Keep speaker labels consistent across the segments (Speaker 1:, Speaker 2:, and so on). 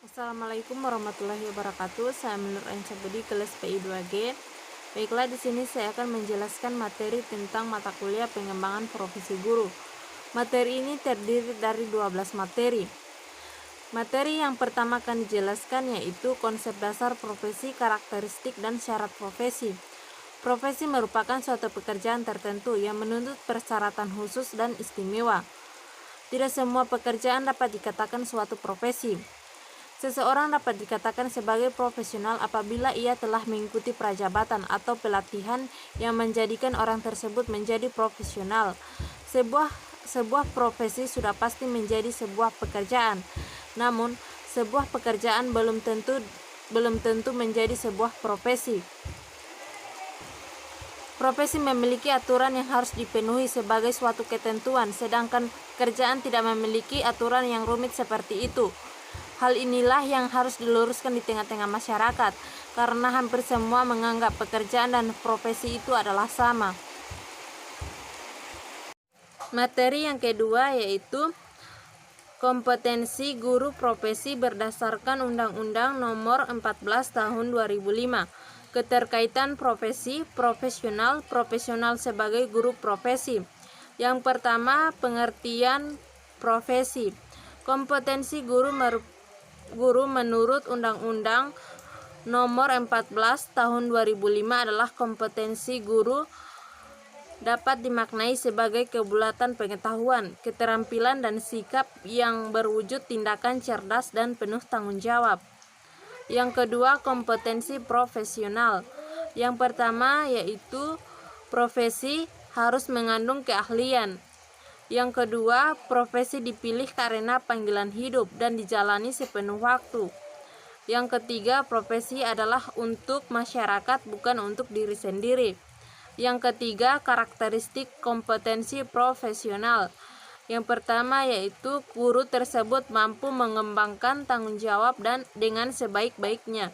Speaker 1: Assalamualaikum warahmatullahi wabarakatuh. Saya Nur Budi, kelas PI2G. Baiklah, di sini saya akan menjelaskan materi tentang mata kuliah pengembangan profesi guru. Materi ini terdiri dari 12 materi. Materi yang pertama akan dijelaskan yaitu konsep dasar profesi, karakteristik, dan syarat profesi. Profesi merupakan suatu pekerjaan tertentu yang menuntut persyaratan khusus dan istimewa. Tidak semua pekerjaan dapat dikatakan suatu profesi. Seseorang dapat dikatakan sebagai profesional apabila ia telah mengikuti prajabatan atau pelatihan yang menjadikan orang tersebut menjadi profesional. Sebuah profesi sudah pasti menjadi sebuah pekerjaan. Namun, sebuah pekerjaan belum tentu menjadi sebuah profesi. Profesi memiliki aturan yang harus dipenuhi sebagai suatu ketentuan, sedangkan pekerjaan tidak memiliki aturan yang rumit seperti itu. Hal inilah yang harus diluruskan di tengah-tengah masyarakat, karena hampir semua menganggap pekerjaan dan profesi itu adalah sama. Materi yang kedua yaitu kompetensi guru profesi berdasarkan Undang-Undang Nomor 14 Tahun 2005. Keterkaitan profesi, profesional sebagai guru profesi. Yang pertama, pengertian profesi. Kompetensi guru menurut Undang-Undang Nomor 14 Tahun 2005 adalah kompetensi guru dapat dimaknai sebagai kebulatan pengetahuan, keterampilan, dan sikap yang berwujud tindakan cerdas dan penuh tanggung jawab. Yang kedua, kompetensi profesional. Yang pertama yaitu profesi harus mengandung keahlian. Yang kedua, profesi dipilih karena panggilan hidup dan dijalani sepenuh waktu. Yang ketiga, profesi adalah untuk masyarakat, bukan untuk diri sendiri. Yang ketiga, karakteristik kompetensi profesional. Yang pertama yaitu guru tersebut mampu mengembangkan tanggung jawab dan dengan sebaik-baiknya.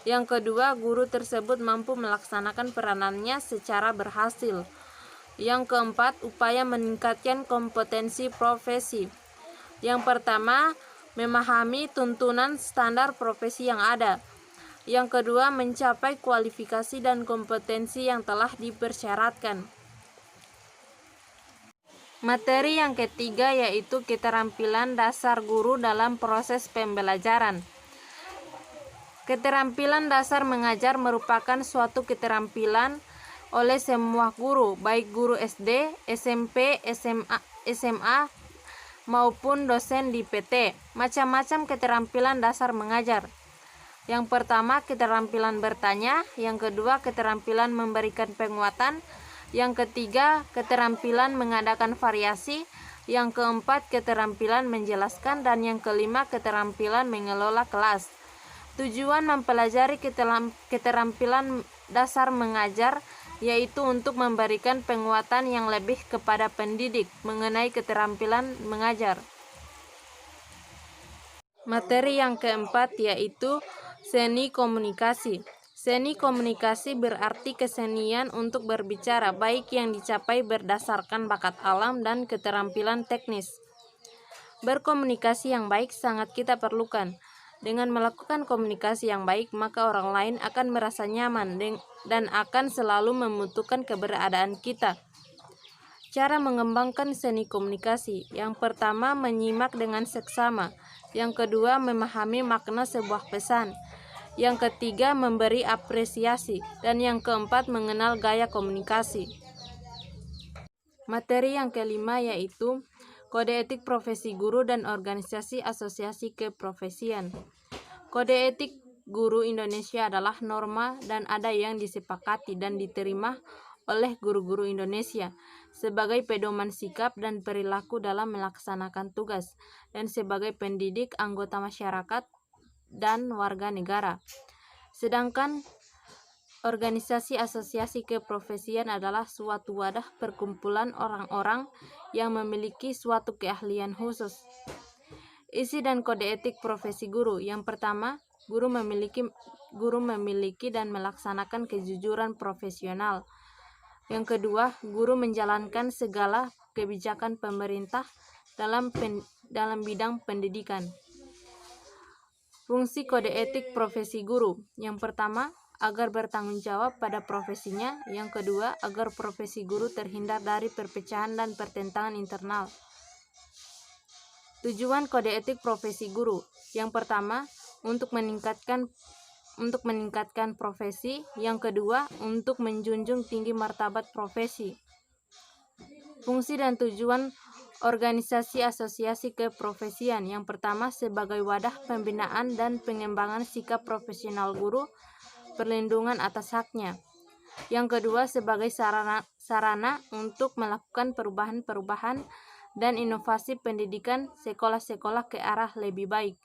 Speaker 1: Yang kedua, guru tersebut mampu melaksanakan peranannya secara berhasil. Yang keempat, upaya meningkatkan kompetensi profesi. Yang pertama, memahami tuntunan standar profesi yang ada. Yang kedua, mencapai kualifikasi dan kompetensi yang telah dipersyaratkan. Materi yang ketiga yaitu keterampilan dasar guru dalam proses pembelajaran. Keterampilan dasar mengajar merupakan suatu keterampilan oleh semua guru, baik guru SD, SMP, SMA maupun dosen di PT. Macam-macam keterampilan dasar mengajar. Yang pertama, keterampilan bertanya. Yang kedua, keterampilan memberikan penguatan. Yang ketiga, keterampilan mengadakan variasi. Yang keempat, keterampilan menjelaskan. Dan yang kelima, keterampilan mengelola kelas. Tujuan mempelajari keterampilan dasar mengajar yaitu untuk memberikan penguatan yang lebih kepada pendidik mengenai keterampilan mengajar. Materi yang keempat yaitu seni komunikasi. Seni komunikasi berarti kesenian untuk berbicara, baik yang dicapai berdasarkan bakat alam dan keterampilan teknis. Berkomunikasi yang baik sangat kita perlukan. Dengan melakukan komunikasi yang baik, maka orang lain akan merasa nyaman dan akan selalu membutuhkan keberadaan kita. Cara mengembangkan seni komunikasi. Yang pertama, menyimak dengan seksama. Yang kedua, memahami makna sebuah pesan. Yang ketiga, memberi apresiasi. Dan yang keempat, mengenal gaya komunikasi. Materi yang kelima yaitu Kode Etik Profesi Guru dan Organisasi Asosiasi Keprofesian. Kode Etik Guru Indonesia adalah norma dan ada yang disepakati dan diterima oleh guru-guru Indonesia sebagai pedoman sikap dan perilaku dalam melaksanakan tugas dan sebagai pendidik anggota masyarakat dan warga negara. Sedangkan organisasi asosiasi keprofesian adalah suatu wadah perkumpulan orang-orang yang memiliki suatu keahlian khusus. Isi dan kode etik profesi guru. Yang pertama, guru memiliki dan melaksanakan kejujuran profesional. Yang kedua, guru menjalankan segala kebijakan pemerintah dalam bidang pendidikan. Fungsi kode etik profesi guru. Yang pertama, agar bertanggung jawab pada profesinya. Yang kedua, agar profesi guru terhindar dari perpecahan dan pertentangan internal. Tujuan kode etik profesi guru. Yang pertama, untuk meningkatkan profesi. Yang kedua, untuk menjunjung tinggi martabat profesi. Fungsi dan tujuan organisasi asosiasi keprofesian. Yang pertama, sebagai wadah pembinaan dan pengembangan sikap profesional guru, perlindungan atas haknya. Yang kedua, sebagai sarana untuk melakukan perubahan-perubahan dan inovasi pendidikan sekolah-sekolah ke arah lebih baik.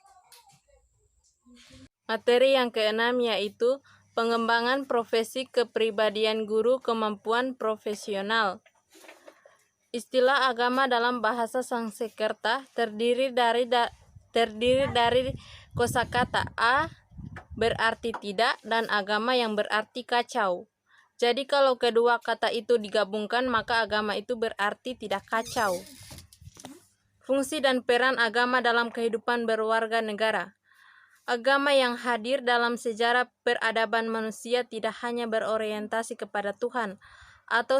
Speaker 1: Materi yang keenam yaitu pengembangan profesi kepribadian guru, kemampuan profesional. Istilah agama dalam bahasa Sanskerta terdiri dari kosakata a berarti tidak dan agama yang berarti kacau. Jadi kalau kedua kata itu digabungkan maka agama itu berarti tidak kacau. Fungsi dan peran agama dalam kehidupan berwarga negara. Agama yang hadir dalam sejarah peradaban manusia tidak hanya berorientasi kepada Tuhan atau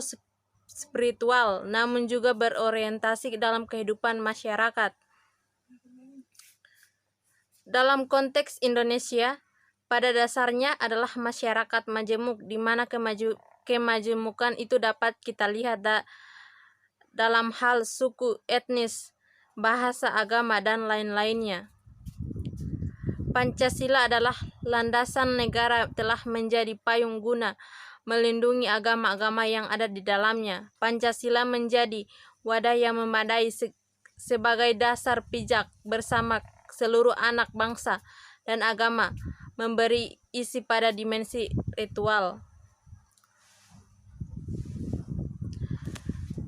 Speaker 1: spiritual, namun juga berorientasi dalam kehidupan masyarakat. Dalam konteks Indonesia, pada dasarnya adalah masyarakat majemuk, di mana kemajemukan itu dapat kita lihat dalam hal suku, etnis, bahasa, agama, dan lain-lainnya. Pancasila adalah landasan negara, telah menjadi payung guna melindungi agama-agama yang ada di dalamnya. Pancasila menjadi wadah yang memadai sebagai dasar pijak bersama seluruh anak bangsa dan agama, memberi isi pada dimensi ritual.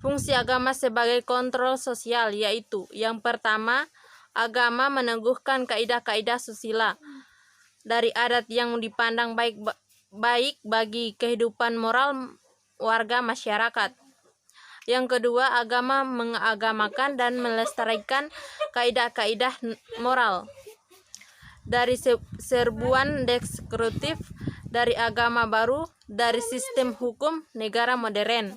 Speaker 1: Fungsi agama sebagai kontrol sosial yaitu yang pertama, agama meneguhkan kaidah-kaidah susila dari adat yang dipandang baik bagi kehidupan moral warga masyarakat. Yang kedua, agama mengagamakan dan melestarikan kaidah-kaidah moral dari serbuan deskriptif dari agama baru, dari sistem hukum negara modern.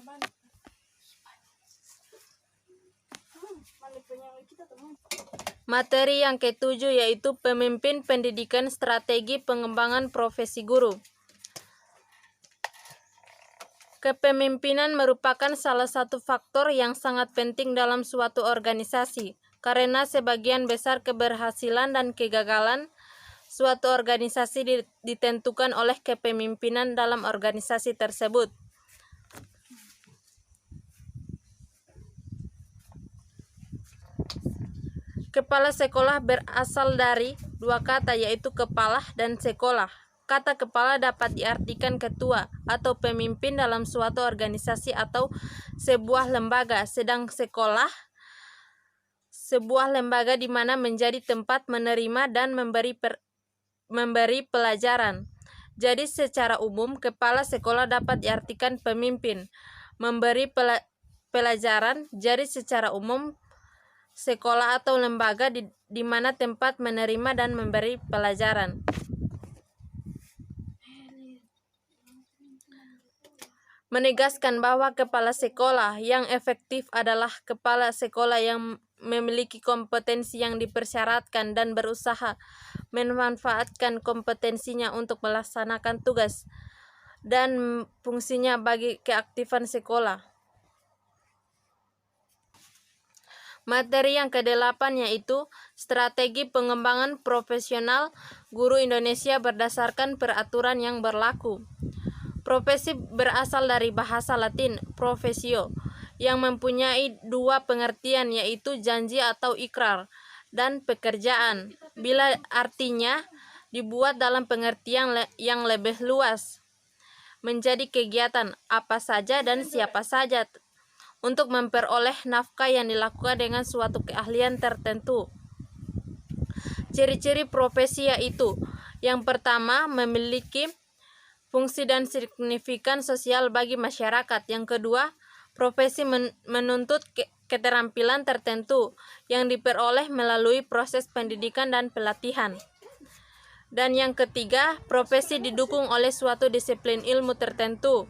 Speaker 1: Materi yang ketujuh yaitu pemimpin pendidikan, strategi pengembangan profesi guru. Kepemimpinan merupakan salah satu faktor yang sangat penting dalam suatu organisasi, karena sebagian besar keberhasilan dan kegagalan suatu organisasi ditentukan oleh kepemimpinan dalam organisasi tersebut. Kepala sekolah berasal dari dua kata yaitu kepala dan sekolah. Kata kepala dapat diartikan ketua atau pemimpin dalam suatu organisasi atau sebuah lembaga, sedang sekolah sebuah lembaga di mana menjadi tempat menerima dan memberi pelajaran. Jadi secara umum kepala sekolah dapat diartikan pemimpin, memberi pelajaran. Jadi secara umum sekolah atau lembaga di mana tempat menerima dan memberi pelajaran. Menegaskan bahwa kepala sekolah yang efektif adalah kepala sekolah yang memiliki kompetensi yang dipersyaratkan dan berusaha memanfaatkan kompetensinya untuk melaksanakan tugas dan fungsinya bagi keaktifan sekolah. Materi yang ke-8 yaitu strategi pengembangan profesional guru Indonesia berdasarkan peraturan yang berlaku. Profesi berasal dari bahasa Latin profesio yang mempunyai dua pengertian yaitu janji atau ikrar dan pekerjaan. Bila artinya dibuat dalam pengertian yang lebih luas, menjadi kegiatan apa saja dan siapa saja untuk memperoleh nafkah yang dilakukan dengan suatu keahlian tertentu. Ciri-ciri profesi yaitu yang pertama, memiliki fungsi dan signifikan sosial bagi masyarakat. Yang kedua, profesi menuntut keterampilan tertentu yang diperoleh melalui proses pendidikan dan pelatihan. Dan yang ketiga, profesi didukung oleh suatu disiplin ilmu tertentu.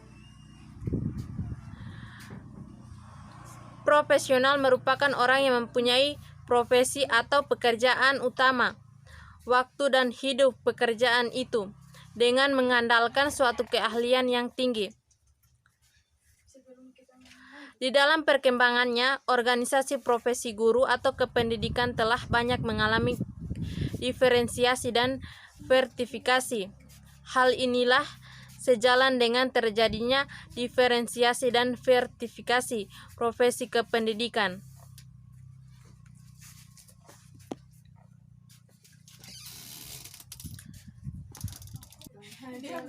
Speaker 1: Profesional merupakan orang yang mempunyai profesi atau pekerjaan utama, waktu dan hidup pekerjaan itu, dengan mengandalkan suatu keahlian yang tinggi. Di dalam perkembangannya, organisasi profesi guru atau kependidikan telah banyak mengalami diferensiasi dan vertifikasi. Hal inilah sejalan dengan terjadinya diferensiasi dan vertifikasi profesi kependidikan.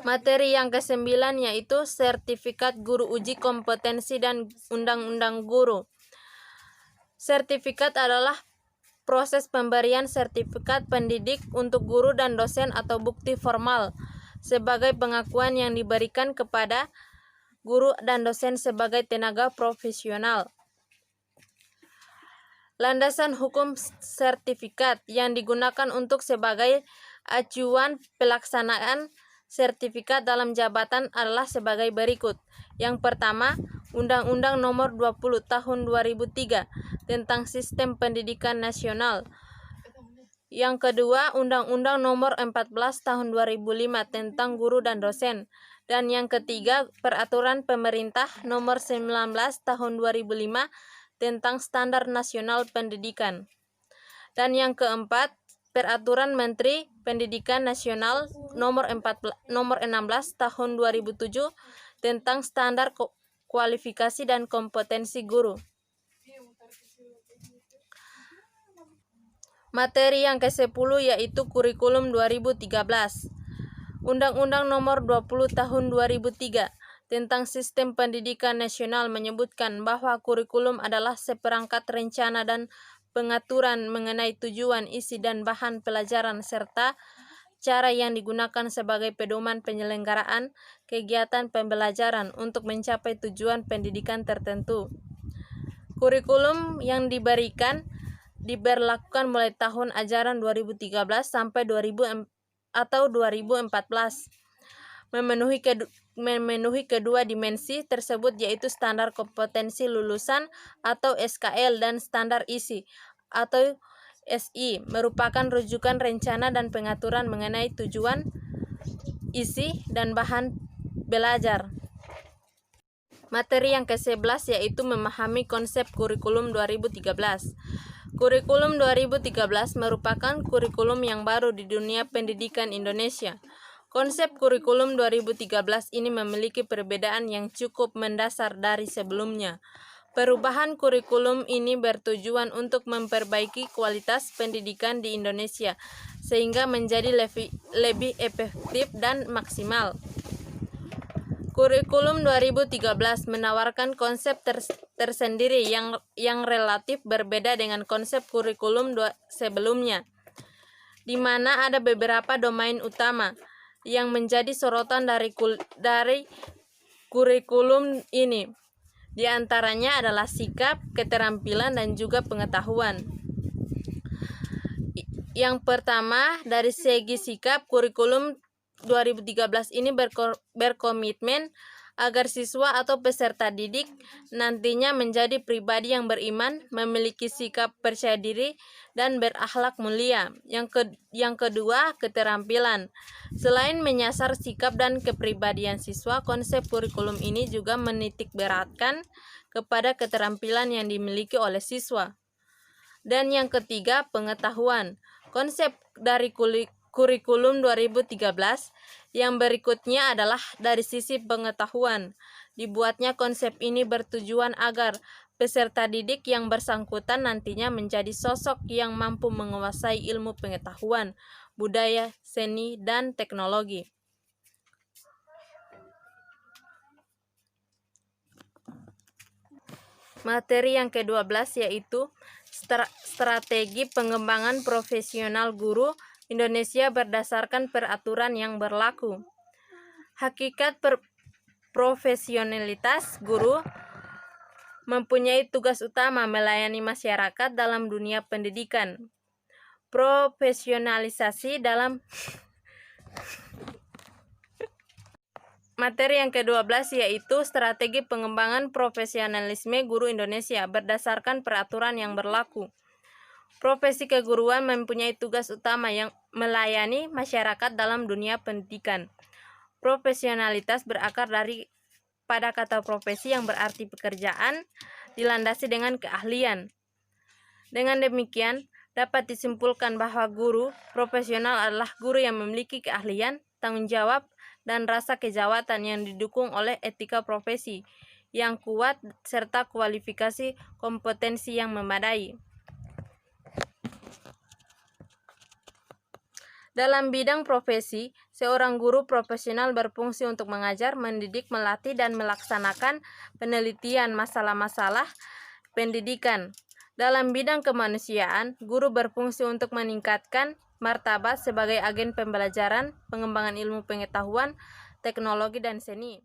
Speaker 1: Materi yang ke-9 yaitu sertifikat guru uji kompetensi dan undang-undang guru. Sertifikat adalah proses pemberian sertifikat pendidik untuk guru dan dosen atau bukti formal sebagai pengakuan yang diberikan kepada guru dan dosen sebagai tenaga profesional. Landasan hukum sertifikat yang digunakan untuk sebagai acuan pelaksanaan sertifikat dalam jabatan adalah sebagai berikut. Yang pertama, Undang-Undang Nomor 20 Tahun 2003 tentang Sistem Pendidikan Nasional. Yang kedua, Undang-Undang Nomor 14 Tahun 2005 tentang Guru dan Dosen. Dan yang ketiga, Peraturan Pemerintah Nomor 19 Tahun 2005 tentang Standar Nasional Pendidikan. Dan yang keempat, Peraturan Menteri Pendidikan Nasional Nomor 16 Tahun 2007 tentang Standar Kualifikasi dan Kompetensi Guru. Materi yang ke-10 yaitu Kurikulum 2013. Undang-Undang Nomor 20 Tahun 2003 tentang Sistem Pendidikan Nasional menyebutkan bahwa kurikulum adalah seperangkat rencana dan pengaturan mengenai tujuan, isi, dan bahan pelajaran serta cara yang digunakan sebagai pedoman penyelenggaraan kegiatan pembelajaran untuk mencapai tujuan pendidikan tertentu. Kurikulum yang diberlakukan mulai tahun ajaran 2013 sampai 2014 memenuhi kedua dimensi tersebut, yaitu standar kompetensi lulusan atau SKL dan standar isi atau SI, merupakan rujukan rencana dan pengaturan mengenai tujuan, isi, dan bahan belajar. Materi yang ke-11 yaitu memahami konsep kurikulum 2013. Kurikulum 2013 merupakan kurikulum yang baru di dunia pendidikan Indonesia. Konsep kurikulum 2013 ini memiliki perbedaan yang cukup mendasar dari sebelumnya. Perubahan kurikulum ini bertujuan untuk memperbaiki kualitas pendidikan di Indonesia sehingga menjadi lebih efektif dan maksimal. Kurikulum 2013 menawarkan konsep tersendiri yang relatif berbeda dengan konsep kurikulum sebelumnya, di mana ada beberapa domain utama yang menjadi sorotan dari kurikulum ini. Di antaranya adalah sikap, keterampilan, dan juga pengetahuan. Yang pertama, dari segi sikap, kurikulum 2013 ini berkomitmen agar siswa atau peserta didik nantinya menjadi pribadi yang beriman, memiliki sikap percaya diri, dan berakhlak mulia. Yang kedua, keterampilan. Selain menyasar sikap dan kepribadian siswa, konsep kurikulum ini juga menitik beratkan kepada keterampilan yang dimiliki oleh siswa. Dan yang ketiga, pengetahuan. Konsep dari kurikulum 2013 yang berikutnya adalah dari sisi pengetahuan. Dibuatnya konsep ini bertujuan agar peserta didik yang bersangkutan nantinya menjadi sosok yang mampu menguasai ilmu pengetahuan, budaya, seni, dan teknologi. Materi yang ke-12 yaitu strategi pengembangan profesional guru Indonesia berdasarkan peraturan yang berlaku. Hakikat profesionalitas guru mempunyai tugas utama melayani masyarakat dalam dunia pendidikan. Profesionalisasi dalam Materi yang ke-12 yaitu strategi pengembangan profesionalisme guru Indonesia berdasarkan peraturan yang berlaku. Profesi keguruan mempunyai tugas utama yang melayani masyarakat dalam dunia pendidikan. Profesionalitas berakar dari pada kata profesi yang berarti pekerjaan, dilandasi dengan keahlian. Dengan demikian, dapat disimpulkan bahwa guru profesional adalah guru yang memiliki keahlian, tanggung jawab, dan rasa kejawatan yang didukung oleh etika profesi yang kuat serta kualifikasi kompetensi yang memadai. Dalam bidang profesi, seorang guru profesional berfungsi untuk mengajar, mendidik, melatih, dan melaksanakan penelitian masalah-masalah pendidikan. Dalam bidang kemanusiaan, guru berfungsi untuk meningkatkan martabat sebagai agen pembelajaran, pengembangan ilmu pengetahuan, teknologi, dan seni.